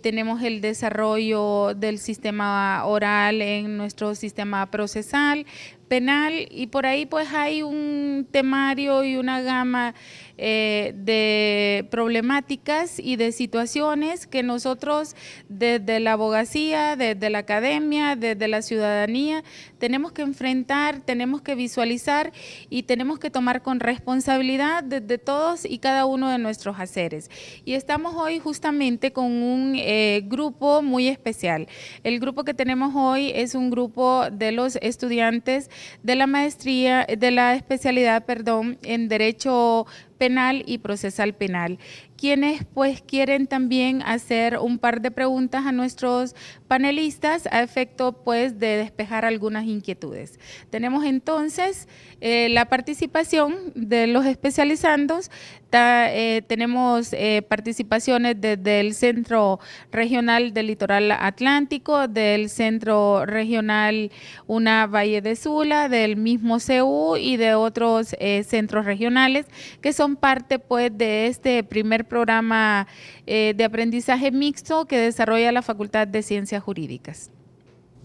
Speaker 1: tenemos el desarrollo del sistema oral en nuestro sistema procesal, penal, y por ahí pues hay un temario y una gama de problemáticas y de situaciones que nosotros desde la abogacía, desde la academia, desde la ciudadanía tenemos que enfrentar, tenemos que visualizar y tenemos que tomar con responsabilidad desde todos y cada uno de nuestros haceres. Y estamos hoy justamente con un grupo muy especial. El grupo que tenemos hoy es un grupo de los estudiantes de la maestría, de la especialidad, perdón, en Derecho Penal y Procesal Penal, quienes pues quieren también hacer un par de preguntas a nuestros panelistas a efecto pues de despejar algunas inquietudes. Tenemos entonces la participación de los especializandos. Tenemos participaciones desde el Centro Regional del Litoral Atlántico, del Centro Regional UNA Valle de Sula, del mismo CEU y de otros centros regionales que son parte pues de este primer programa de aprendizaje mixto que desarrolla la Facultad de Ciencias Jurídicas.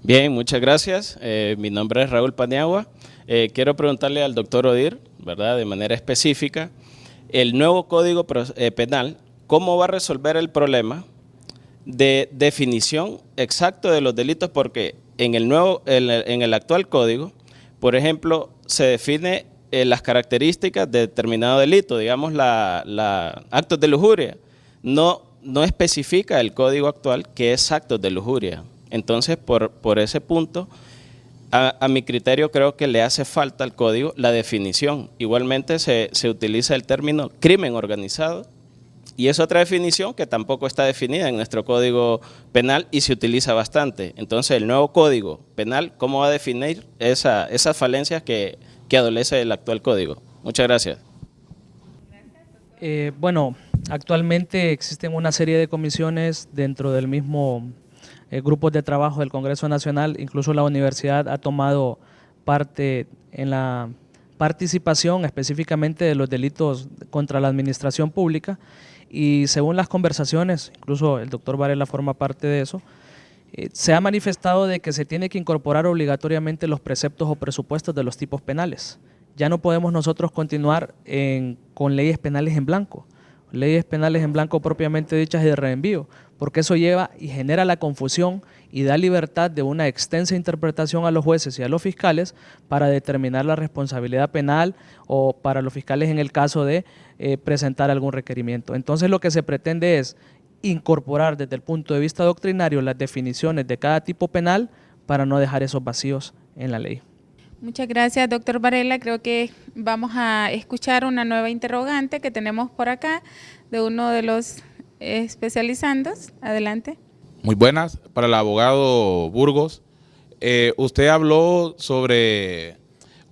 Speaker 7: Bien, muchas gracias. Mi nombre es Raúl Paniagua. Quiero preguntarle al doctor Odir, ¿verdad?, de manera específica, el nuevo Código Penal, ¿cómo va a resolver el problema de definición exacta de los delitos? Porque en el actual código, por ejemplo, se define las características de determinado delito, digamos actos de lujuria. No especifica el código actual qué es actos de lujuria. Entonces, por ese punto, a mi criterio creo que le hace falta al código la definición. Igualmente se utiliza el término crimen organizado y es otra definición que tampoco está definida en nuestro código penal y se utiliza bastante. Entonces, el nuevo código penal, ¿cómo va a definir esas falencias que adolece el actual código? Muchas gracias.
Speaker 3: Bueno, actualmente existen una serie de comisiones dentro del mismo grupos de trabajo del Congreso Nacional. Incluso la universidad ha tomado parte en la participación específicamente de los delitos contra la administración pública, y según las conversaciones, incluso el doctor Varela forma parte de eso, se ha manifestado de que se tiene que incorporar obligatoriamente los preceptos o presupuestos de los tipos penales. Ya no podemos nosotros continuar con leyes penales en blanco, propiamente dichas y de reenvío, porque eso lleva y genera la confusión y da libertad de una extensa interpretación a los jueces y a los fiscales para determinar la responsabilidad penal o para los fiscales en el caso de presentar algún requerimiento. Entonces lo que se pretende es incorporar desde el punto de vista doctrinario las definiciones de cada tipo penal para no dejar esos vacíos en la ley.
Speaker 1: Muchas gracias, doctor Varela. Creo que vamos a escuchar una nueva interrogante que tenemos por acá de uno de los especializandos. Adelante.
Speaker 8: Muy buenas, para el abogado Burgos. Usted habló sobre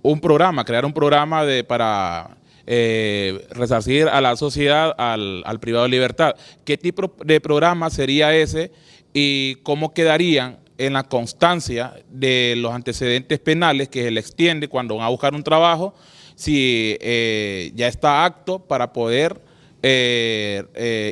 Speaker 8: un programa, crear un programa para resarcir a la sociedad, al privado de libertad. ¿Qué tipo de programa sería ese y cómo quedarían en la constancia de los antecedentes penales que se le extiende cuando van a buscar un trabajo, si ya está apto para poder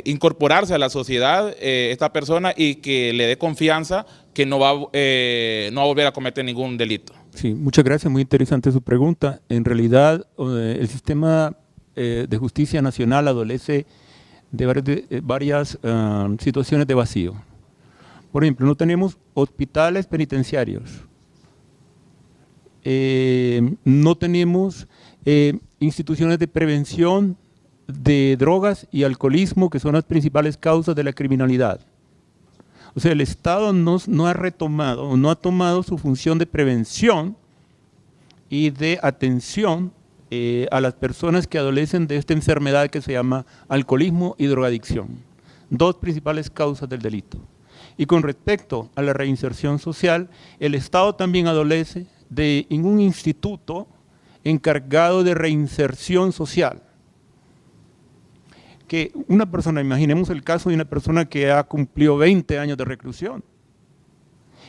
Speaker 8: incorporarse a la sociedad esta persona y que le dé confianza que no va a volver a cometer ningún delito?
Speaker 4: Sí, muchas gracias, muy interesante su pregunta. En realidad, el sistema de justicia nacional adolece de varias situaciones de vacío. Por ejemplo, no tenemos hospitales penitenciarios, no tenemos instituciones de prevención de drogas y alcoholismo, que son las principales causas de la criminalidad. O sea, el Estado no ha retomado, no ha tomado su función de prevención y de atención a las personas que adolecen de esta enfermedad que se llama alcoholismo y drogadicción, dos principales causas del delito. Y con respecto a la reinserción social, el Estado también adolece de un instituto encargado de reinserción social. Que una persona, imaginemos el caso de una persona que ha cumplido 20 años de reclusión.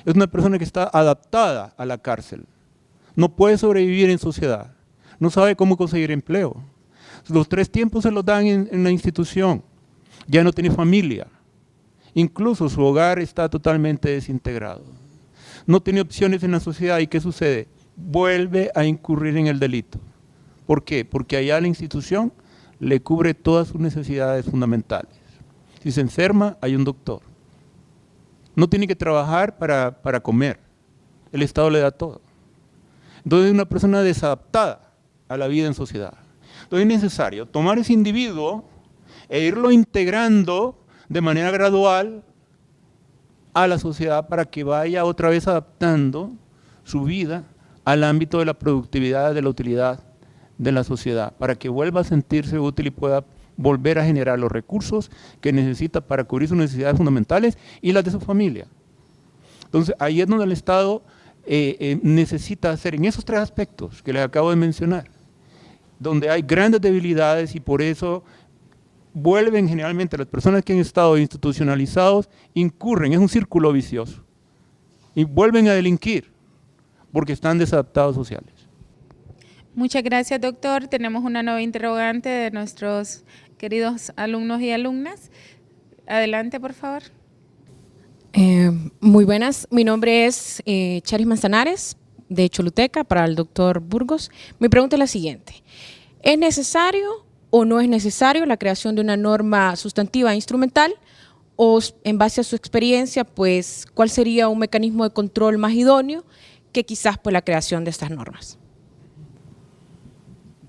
Speaker 4: Es una persona que está adaptada a la cárcel, no puede sobrevivir en sociedad, no sabe cómo conseguir empleo. Los 3 tiempos se los dan en la institución, ya no tiene familia. Incluso su hogar está totalmente desintegrado. No tiene opciones en la sociedad. ¿Y qué sucede? vuelve a incurrir en el delito. ¿Por qué? Porque allá la institución le cubre todas sus necesidades fundamentales. Si se enferma, hay un doctor. No tiene que trabajar para comer. El Estado le da todo. Entonces es una persona desadaptada a la vida en sociedad. Entonces es necesario tomar ese individuo e irlo integrando de manera gradual a la sociedad para que vaya otra vez adaptando su vida al ámbito de la productividad, de la utilidad de la sociedad, para que vuelva a sentirse útil y pueda volver a generar los recursos que necesita para cubrir sus necesidades fundamentales y las de su familia. Entonces, ahí es donde el Estado necesita hacer, en esos tres aspectos que les acabo de mencionar, donde hay grandes debilidades y por eso vuelven generalmente las personas que han estado institucionalizados, incurren, es un círculo vicioso, y vuelven a delinquir porque están desadaptados sociales.
Speaker 1: Muchas gracias, doctor. Tenemos una nueva interrogante de nuestros queridos alumnos y alumnas. Adelante, por favor.
Speaker 9: Muy buenas. Mi nombre es Charis Manzanares, de Choluteca, para el doctor Burgos. Mi pregunta es la siguiente. ¿Es necesario o no es necesario la creación de una norma sustantiva e instrumental? O, en base a su experiencia, pues, ¿cuál sería un mecanismo de control más idóneo que quizás pues, la creación de estas normas?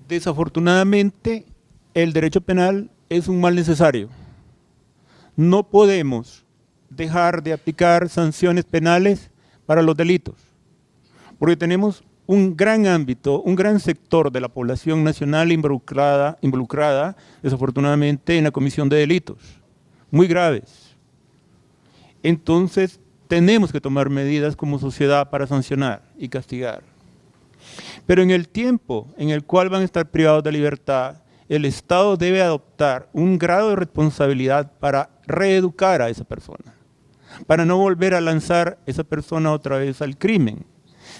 Speaker 4: Desafortunadamente, el derecho penal es un mal necesario. No podemos dejar de aplicar sanciones penales para los delitos, porque tenemos un gran ámbito, un gran sector de la población nacional involucrada desafortunadamente en la comisión de delitos, muy graves. Entonces, tenemos que tomar medidas como sociedad para sancionar y castigar. Pero en el tiempo en el cual van a estar privados de libertad, el Estado debe adoptar un grado de responsabilidad para reeducar a esa persona, para no volver a lanzar a esa persona otra vez al crimen,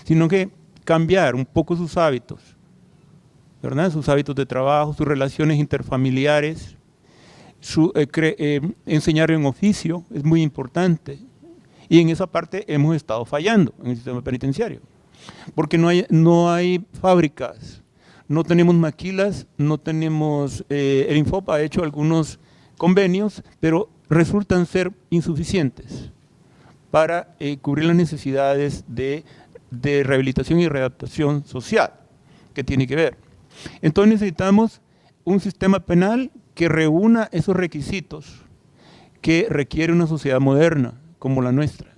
Speaker 4: sino que cambiar un poco sus hábitos, ¿verdad? Sus hábitos de trabajo, sus relaciones interfamiliares, enseñar un oficio es muy importante. Y en esa parte hemos estado fallando en el sistema penitenciario. Porque no hay fábricas, no tenemos maquilas, no tenemos, el Infopa ha hecho algunos convenios, pero resultan ser insuficientes para cubrir las necesidades de rehabilitación y readaptación social que tiene que ver. Entonces necesitamos un sistema penal que reúna esos requisitos que requiere una sociedad moderna como la nuestra,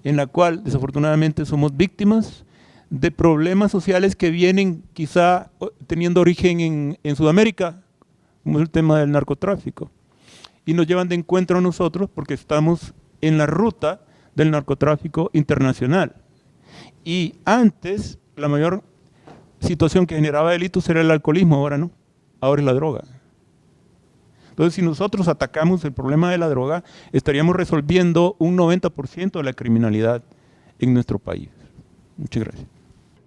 Speaker 4: en la cual desafortunadamente somos víctimas de problemas sociales que vienen quizá teniendo origen en Sudamérica, como es el tema del narcotráfico, y nos llevan de encuentro a nosotros porque estamos en la ruta del narcotráfico internacional. Y antes, la mayor situación que generaba delitos era el alcoholismo, ahora no, ahora es la droga. Entonces, si nosotros atacamos el problema de la droga, estaríamos resolviendo un 90% de la criminalidad en nuestro país. Muchas gracias.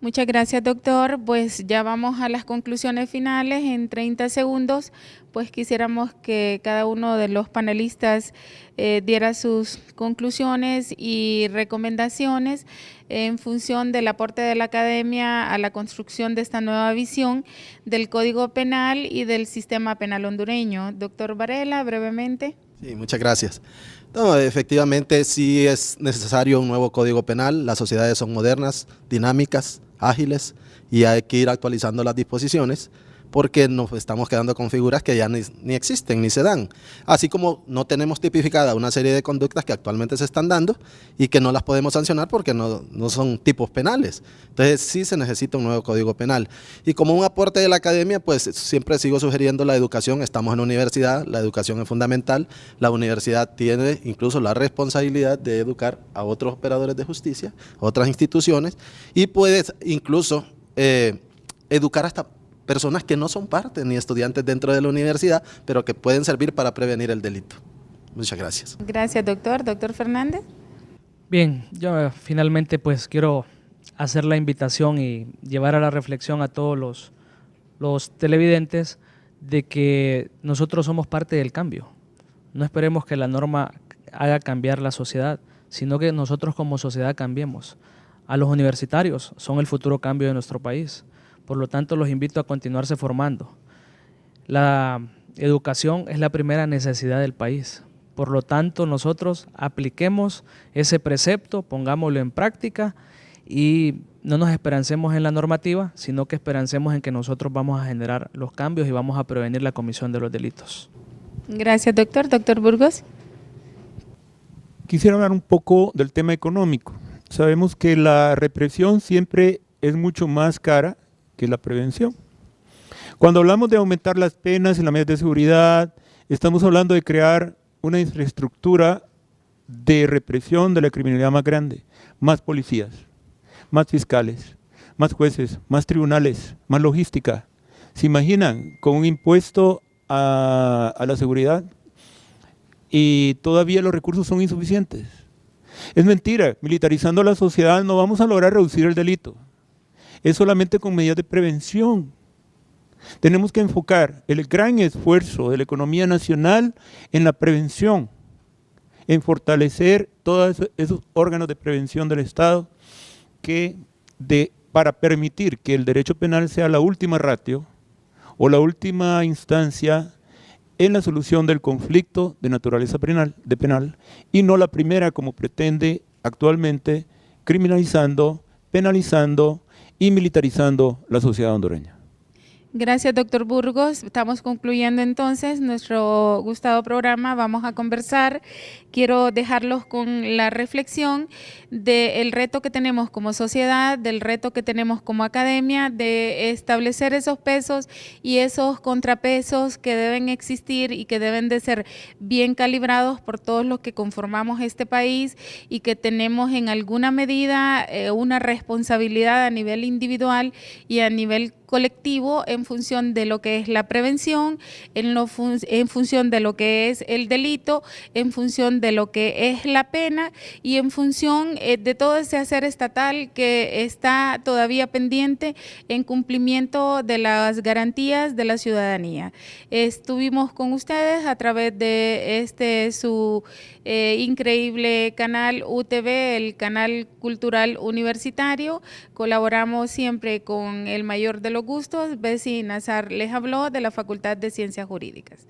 Speaker 1: Muchas gracias, doctor. Pues ya vamos a las conclusiones finales. En 30 segundos, pues quisiéramos que cada uno de los panelistas diera sus conclusiones y recomendaciones en función del aporte de la academia a la construcción de esta nueva visión del Código Penal y del sistema penal hondureño. Doctor Varela, brevemente.
Speaker 2: Sí, muchas gracias. No, efectivamente sí es necesario un nuevo Código Penal. Las sociedades son modernas, dinámicas, ágiles y hay que ir actualizando las disposiciones porque nos estamos quedando con figuras que ya ni existen ni se dan. Así como no tenemos tipificada una serie de conductas que actualmente se están dando y que no las podemos sancionar porque no son tipos penales. Entonces sí se necesita un nuevo Código Penal. Y como un aporte de la academia, pues siempre sigo sugiriendo la educación. Estamos en la universidad, la educación es fundamental. La universidad tiene incluso la responsabilidad de educar a otros operadores de justicia, otras instituciones, y puedes incluso educar hasta personas que no son parte ni estudiantes dentro de la universidad, pero que pueden servir para prevenir el delito. Muchas gracias.
Speaker 1: Gracias, doctor. Doctor Fernández.
Speaker 3: Bien, yo finalmente pues quiero hacer la invitación y llevar a la reflexión a todos los televidentes de que nosotros somos parte del cambio. No esperemos que la norma haga cambiar la sociedad, sino que nosotros como sociedad cambiemos. a los universitarios, son el futuro cambio de nuestro país. Por lo tanto, los invito a continuarse formando. La educación es la primera necesidad del país. Por lo tanto, nosotros apliquemos ese precepto, pongámoslo en práctica y no nos esperancemos en la normativa, sino que esperancemos en que nosotros vamos a generar los cambios y vamos a prevenir la comisión de los delitos.
Speaker 1: Gracias, doctor. Doctor Burgos.
Speaker 4: Quisiera hablar un poco del tema económico. Sabemos que la represión siempre es mucho más cara que la prevención. Cuando hablamos de aumentar las penas en las medidas de seguridad, estamos hablando de crear una infraestructura de represión de la criminalidad más grande, más policías, más fiscales, más jueces, más tribunales, más logística. ¿Se imaginan con un impuesto a la seguridad? Y todavía los recursos son insuficientes. Es mentira, militarizando la sociedad no vamos a lograr reducir el delito. Es solamente con medidas de prevención. Tenemos que enfocar el gran esfuerzo de la economía nacional en la prevención, en fortalecer todos esos órganos de prevención del Estado para permitir que el derecho penal sea la última ratio o la última instancia en la solución del conflicto de naturaleza penal y no la primera como pretende actualmente, criminalizando, penalizando y militarizando la sociedad hondureña.
Speaker 1: Gracias, doctor Burgos. Estamos concluyendo entonces nuestro gustado programa. Vamos a conversar. Quiero dejarlos con la reflexión del reto que tenemos como sociedad, del reto que tenemos como academia, de establecer esos pesos y esos contrapesos que deben existir y que deben de ser bien calibrados por todos los que conformamos este país y que tenemos en alguna medida una responsabilidad a nivel individual y a nivel colectivo en función de lo que es la prevención, en función de lo que es el delito, en función de lo que es la pena y en función de todo ese hacer estatal que está todavía pendiente en cumplimiento de las garantías de la ciudadanía. Estuvimos con ustedes a través de su increíble canal UTV, el canal cultural universitario. Colaboramos siempre con el mayor de los gustos. Bessie Nazar les habló de la Facultad de Ciencias Jurídicas.